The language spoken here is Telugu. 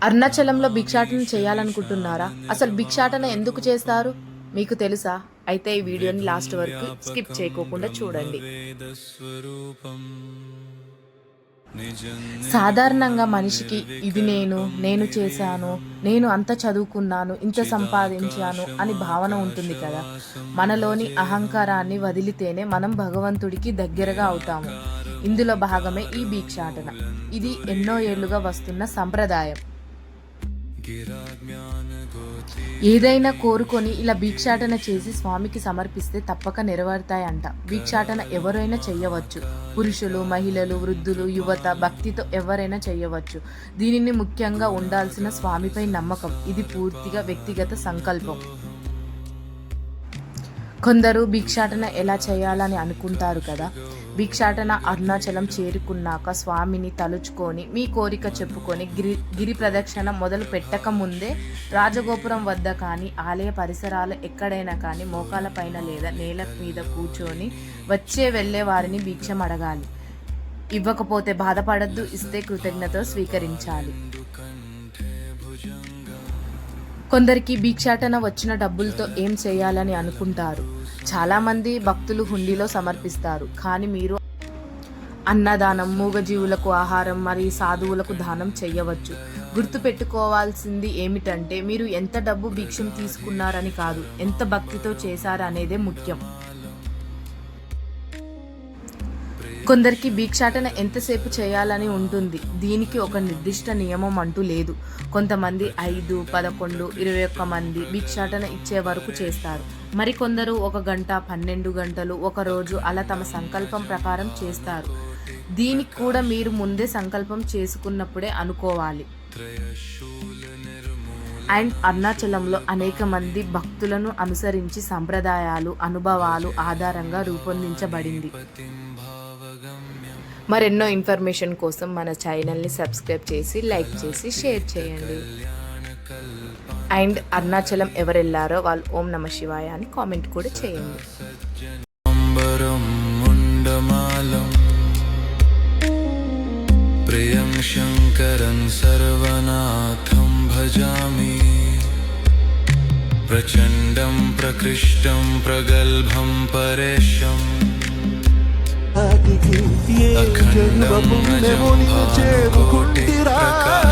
అరుణాచలంలో భిక్షాటన చేయాలనుకుంటున్నారా? అసలు భిక్షాటన ఎందుకు చేస్తారు మీకు తెలుసా? అయితే ఈ వీడియోని లాస్ట్ వరకు స్కిప్ చేయకోకుండా చూడండి. సాధారణంగా మనిషికి ఇది నేను చేశాను, నేను అంత చదువుకున్నాను, ఇంత సంపాదించాను అని భావన ఉంటుంది కదా. మనలోని అహంకారాన్ని వదిలితేనే మనం భగవంతుడికి దగ్గరగా అవుతాము. ఇందులో భాగమే ఈ భిక్షాటన. ఇది ఎన్నో ఏళ్లుగా వస్తున్న సంప్రదాయం. ఏదైనా కోరుకొని ఇలా భిక్షాటన చేసి స్వామికి సమర్పిస్తే తప్పక నెరవేరుతాయంట. భిక్షాటన ఎవరైనా చెయ్యవచ్చు. పురుషులు, మహిళలు, వృద్ధులు, యువత భక్తితో ఎవరైనా చెయ్యవచ్చు. దీనిని ముఖ్యంగా ఉండాల్సిన స్వామిపై నమ్మకం. ఇది పూర్తిగా వ్యక్తిగత సంకల్పం. కొందరు భిక్షాటన ఎలా చేయాలని అనుకుంటారు కదా. భిక్షాటన అరుణాచలం చేరుకున్నాక స్వామిని తలుచుకొని మీ కోరిక చెప్పుకొని గిరి ప్రదక్షిణ మొదలు పెట్టక ముందే రాజగోపురం వద్ద కానీ ఆలయ పరిసరాలు ఎక్కడైనా కానీ మోకాల పైన లేదా నేల మీద కూర్చొని వెళ్ళే వారిని భిక్షం అడగాలి. ఇవ్వకపోతే బాధపడద్దు, ఇస్తే కృతజ్ఞత స్వీకరించాలి. కొందరికి భిక్షాటన వచ్చిన డబ్బులతో ఏం చేయాలని అనుకుంటారు. చాలామంది భక్తులు హుండీలో సమర్పిస్తారు. కానీ మీరు అన్నదానం, మూగజీవులకు ఆహారం మరియు సాధువులకు దానం చేయవచ్చు. గుర్తుపెట్టుకోవాల్సింది ఏమిటంటే మీరు ఎంత డబ్బు భిక్షం తీసుకున్నారని కాదు, ఎంత భక్తితో చేశారనేదే ముఖ్యం. కొందరికి భిక్షాటన ఎంతసేపు చేయాలని ఉంటుంది. దీనికి ఒక నిర్దిష్ట నియమం అంటూ లేదు. కొంతమంది 5, 11, 21 మంది భిక్షాటన ఇచ్చే వరకు చేస్తారు. మరికొందరు 1 గంట, 12 గంటలు, ఒక రోజు అలా తమ సంకల్పం ప్రకారం చేస్తారు. దీనికి కూడా మీరు ముందే సంకల్పం చేసుకున్నప్పుడే అనుకోవాలి. అండ్ అరుణాచలంలో అనేక మంది భక్తులను అనుసరించి సంప్రదాయాలు, అనుభవాలు ఆధారంగా రూపొందించబడింది. మరెన్నో ఇన్ఫర్మేషన్ కోసం మన ఛానల్ని సబ్స్క్రైబ్ చేసి, లైక్ చేసి, షేర్ చేయండి. అండ్ అరుణాచలం ఎవరెళ్ళారో వాళ్ళు ఓం నమ శివాయ అని కామెంట్ కూడా చేయండి. ప్రియం శంకరం సర్వనాథం భజామి, ప్రచండం ప్రకృష్టం ప్రగల్భం పరేశం, అఖండం అజం భానుకోటి ప్రకాశం.